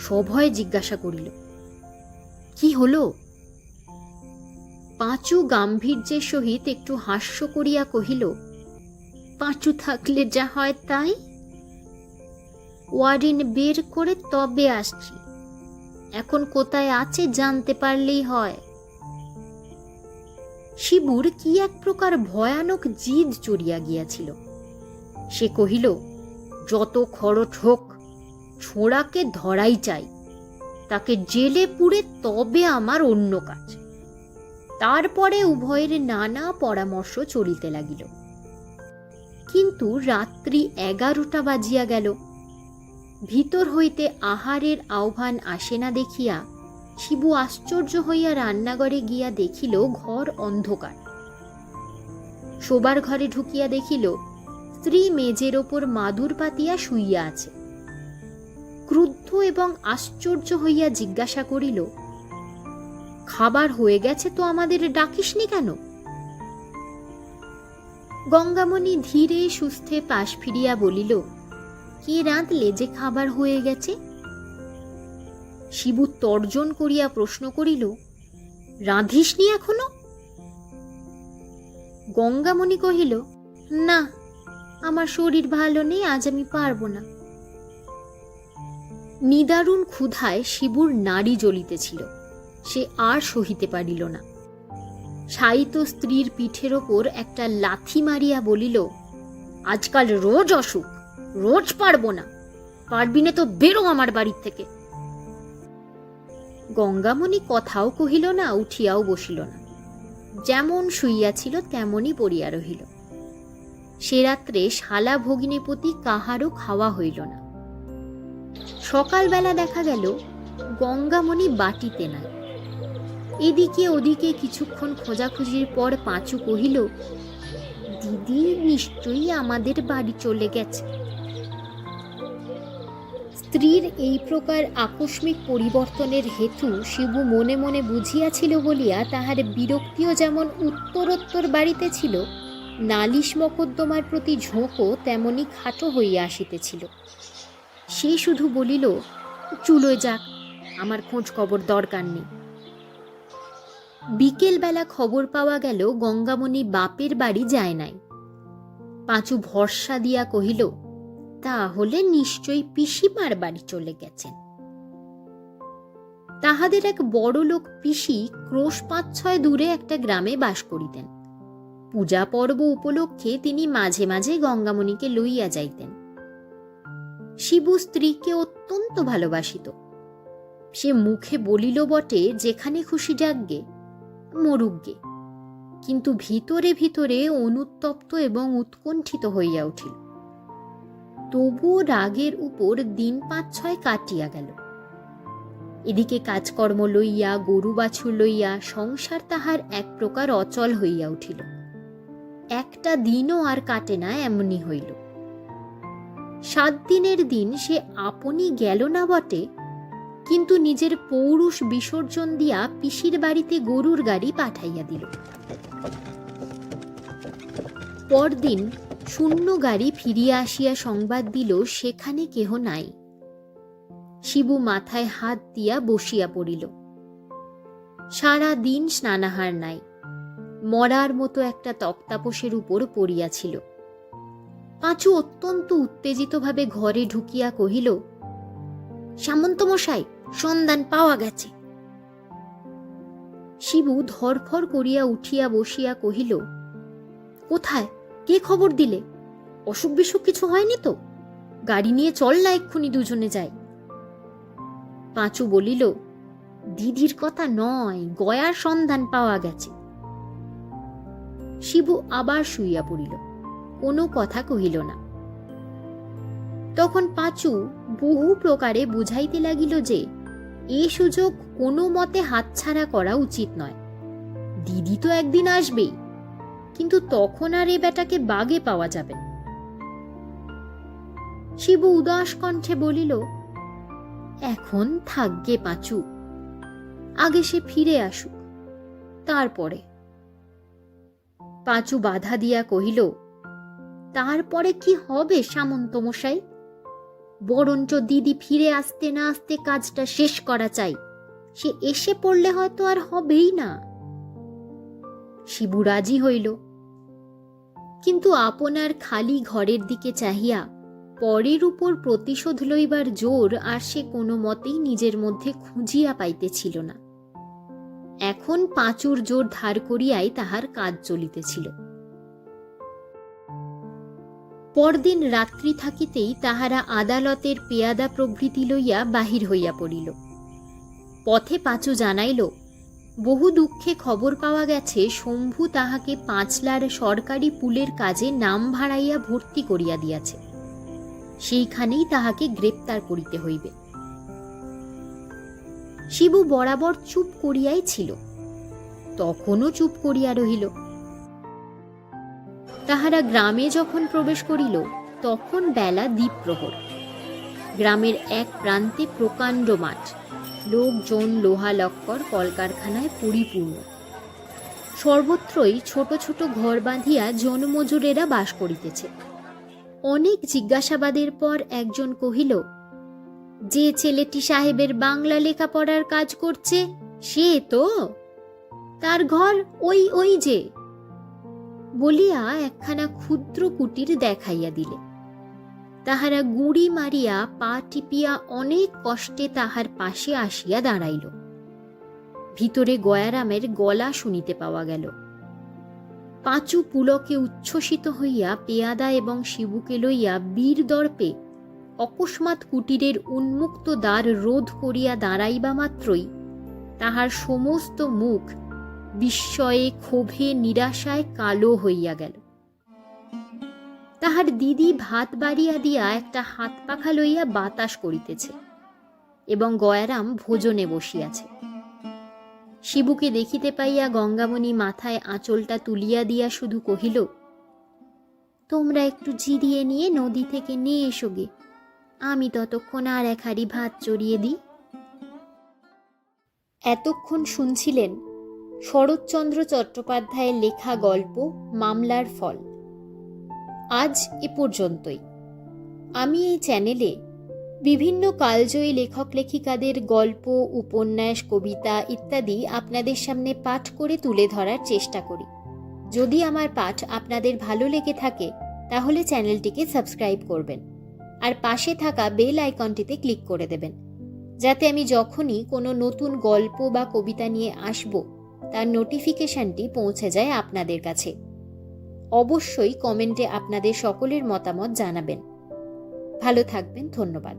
Speaker 1: সভয়ে জিজ্ঞাসা করিল, কি হলো? পাঁচু গাম্ভীর্যের সহিত একটু হাস্য করিয়া কহিল, পাঁচু থাকলে যা হয় তাই। ওয়ারিন বের করে তবে আসছি। এখন কোথায় আছে জানতে পারলেই হয়। শিবুর কি এক প্রকার ভয়ানক জিদ চড়িয়া গিয়াছিল। সে কহিল, যত খরচ হোক, ছোড়াকে ধরাই চাই। তাকে জেলে পুরে তবে আমার অন্য কাজ। তারপরে উভয়ের নানা পরামর্শ চলিতে লাগিল। কিন্তু রাত্রি 11টা বাজিয়া গেল। ভিতর হইতে আহারের আহ্বান আসে না দেখিয়া শিবু আশ্চর্য হইয়া রান্নাঘরে গিয়া দেখিল ঘর অন্ধকার। শোবার ঘরে ঢুকিয়া দেখিল স্ত্রী মেজের ওপর মাদুর পাতিয়া শুইয়া আছে। ক্রুদ্ধ এবং আশ্চর্য হইয়া জিজ্ঞাসা করিল, খাবার হয়ে গেছে তো আমাদের ডাকিসনি কেন? গঙ্গামণি ধীরে সুস্থে পাশ ফিরিয়া বলিল, কে রাঁধলে যে খাবার হয়ে গেছে? শিবু তর্জন করিয়া প্রশ্ন করিল, রাঁধিসনি এখনো? গঙ্গামণি কহিল, না, আমার শরীর ভালো নেই, আজ আমি পারব না। নিদারুণ ক্ষুধায় শিবুর নাড়ি জ্বলিতেছিল। সে আর সহিতে পারিল না। শায়িত স্ত্রীর পিঠের ওপর একটা লাথি মারিয়া বলিল, আজকাল রোজ অসুখ, রোজ পারব না। পারবি না তো বেরো আমার বাড়ির থেকে। গঙ্গামণি কথাও কহিল না, উঠিয়াও বসিল না। যেমন শুইয়াছিল তেমনই পড়িয়া রহিল। সে রাত্রে শালা ভগিনীপতি কাহারও খাওয়া হইল না। সকালবেলা দেখা গেল গঙ্গামণি বাটিতে নাই। এদিকে ওদিকে কিছুক্ষণ খোঁজাখুঁজির পর পাঁচু কহিল, দিদি নিশ্চয়ই আমাদের বাড়ি চলে গেছে। স্ত্রীর এই প্রকার আকস্মিক পরিবর্তনের হেতু শিবু মনে মনে বুঝিয়াছিল বলিয়া তাহার বিরক্তিও যেমন উত্তরোত্তর বাড়িতে ছিল, নালিশ মকদ্দমার প্রতি ঝোঁকও তেমনি খাটো হইয়া আসিতেছিল। সে শুধু বলিল, চুলোয় যাক, আমার খোঁজ খবর দরকার নেই। বিকেলবেলা খবর পাওয়া গেল গঙ্গামণি বাপের বাড়ি যায় নাই। পাঁচু ভরসা দিয়া কহিল, তাহলে নিশ্চয়ই পিসিমার বাড়ি চলে গেছেন। তাহাদের এক বড় লোক পিসি ক্রোশ 5-6 দূরে একটা গ্রামে বাস করিতেন। পূজা পর্ব উপলক্ষে তিনি মাঝে মাঝে গঙ্গামণিকে লইয়া যাইতেন। শিবু স্ত্রীকে অত্যন্ত ভালোবাসিত। সে মুখে বলিল বটে, যেখানে খুশি যাকগে, মরুকগে, কিন্তু ভিতরে ভিতরে অনুতপ্ত এবং উৎকণ্ঠিত হইয়া উঠিল। তবুও রাগের উপর দিন 5-6 কাটিয়া গেল। এদিকে কাজকর্ম লইয়া, গরু বাছুর লইয়া সংসার তাহার এক প্রকার অচল হইয়া উঠিল। একটা দিনও আর কাটে না এমনি হইল। 7 দিনের দিন সে আপনি গেল না বটে, কিন্তু নিজের পৌরুষ বিসর্জন দিয়া পিসির বাড়িতে গরুর গাড়ি পাঠাইয়া দিল। পরদিন শূন্য গাড়ি ফিরিয়া আসিয়া সংবাদ দিল সেখানে কেহ নাই। শিবু মাথায় হাত দিয়া বসিয়া পড়িল। সারা দিন স্নানাহার নাই। মরার মতো একটা তক্তাপোষের উপর পড়িয়াছিল। পাঁচু অত্যন্ত উত্তেজিতভাবে ঘরে ঢুকিয়া কহিল, সামন্ত মশাই, সন্ধান পাওয়া গেছে। শিবু ধরফর করিয়া উঠিয়া বসিয়া কহিল, কোথায়? কে খবর দিলে? অসুখ বিসুখ কিছু হয়নি তো? গাড়ি নিয়ে চল না, এক্ষুনি দুজনে যাই। পাঁচু বলিল, দিদির কথা নয়, গয়ার সন্ধান পাওয়া গেছে। শিবু আবার শুইয়া পড়িল, কোনো কথা কহিল না। তখন পাঁচু বহু প্রকারে বুঝাইতে লাগিল যে এ সুযোগ কোনো মতে হাতছাড়া করা উচিত নয়। দিদি তো একদিন আসবেই, কিন্তু তখন আর এ বেটাকে বাগে পাওয়া যাবে না। শিবু উদাস কণ্ঠে বলিল, এখন থাকবে পাঁচু, আগে সে ফিরে আসুক, তারপরে। পাঁচু বাধা দিয়া কহিল, তারপরে কি হবে সামন্ত মশাই? বরঞ্চ দিদি ফিরে আসতে না আসতে কাজটা শেষ করা চাই। সে এসে পড়লে হয়তো আর হবেই না। শিবু রাজি হইল, কিন্তু আপনার খালি ঘরের দিকে চাহিয়া পরের উপর প্রতিশোধ লইবার জোর আর সে কোনো মতেই নিজের মধ্যে খুঁজিয়া পাইতেছিল না। এখন পাঁচুর জোর ধার করিয়াই তাহার কাজ চলিতেছিল। পরদিন রাত্রি থাকিতেই তাহারা আদালতের পেয়াদা প্রভৃতি লইয়া বাহির হইয়া পড়িল। পথে পাঁচু জানাইল, বহু দুঃখে খবর পাওয়া গেছে শম্ভু তাহাকে পাঁচলার সরকারি পুলের কাজে নাম ভাড়াইয়া ভর্তি করিয়া দিয়াছে। সেইখানেই তাহাকে গ্রেপ্তার করিতে হইবে। শিবু বরাবর চুপ করিয়াই ছিল, তখনও চুপ করিয়া রহিল। তাহারা গ্রামে যখন প্রবেশ করিল, তখন বেলা দ্বীপ্রহর। গ্রামের এক প্রান্তে প্রকাণ্ড মাঠ, লোকজন, লোহা লক্কর, কলকারখানায় পরিপূর্ণ। সর্বত্রই ছোট ছোট ঘর বাঁধিয়া জনমজুরেরা বাস করিতেছে। অনেক জিজ্ঞাসাবাদের পর একজন কহিল, যে ছেলেটি সাহেবের বাংলা লেখাপড়ার কাজ করছে সে তো, তার ঘর ওই ওই যে, বলিয়া একখানা ক্ষুদ্র কুটির দেখাইয়া দিলে। তাহারা গুঁড়ি মারিয়া পা টিপিয়া অনেক কষ্টে তাহার পাশে আসিয়া দাঁড়াইল। ভিতরে গয়ারামের গলা শুনিতে পাওয়া গেল। পাঁচু পুলকে উচ্ছ্বসিত হইয়া পেয়াদা এবং শিবুকে লইয়া বীর দর্পে অকস্মাৎ কুটিরের উন্মুক্ত দ্বার রোধ করিয়া দাঁড়াইবা মাত্রই তাহার সমস্ত মুখ বিস্ময়ে, ক্ষোভে, নিরাশায় কালো হইয়া গেল। তাহার দিদি ভাত বাড়িয়া দিয়া একটা হাত পাখা লইয়া বাতাস করিতেছে এবং গয়ারাম ভোজনে বসিয়াছে। শিবুকে দেখিতে পাইয়া গঙ্গামণি মাথায় আঁচলটা তুলিয়া দিয়া শুধু কহিল, তোমরা একটু জিরিয়ে নিয়ে নদী থেকে নিয়ে এসো গে, আমি ততক্ষণ আর এক হাঁড়ি ভাত চড়িয়ে দিই। এতক্ষণ শুনছিলেন শরৎচন্দ্র চট্টোপাধ্যায়ের লেখা গল্প মামলার ফল। আজ এ পর্যন্তই। আমি এই চ্যানেলে বিভিন্ন কালজয়ী লেখক লেখিকাদের গল্প, উপন্যাস, কবিতা ইত্যাদি আপনাদের সামনে পাঠ করে তুলে ধরার চেষ্টা করি। যদি আমার পাঠ আপনাদের ভালো লেগে থাকে তাহলে চ্যানেলটিকে সাবস্ক্রাইব করবেন আর পাশে থাকা বেল আইকনটিতে ক্লিক করে দেবেন, যাতে আমি যখনই কোনো নতুন গল্প বা কবিতা নিয়ে আসব তার নোটিফিকেশনটি পৌঁছে যায় আপনাদের কাছে। অবশ্যই কমেন্টে আপনাদের সকলের মতামত জানাবেন। ভালো থাকবেন, ধন্যবাদ।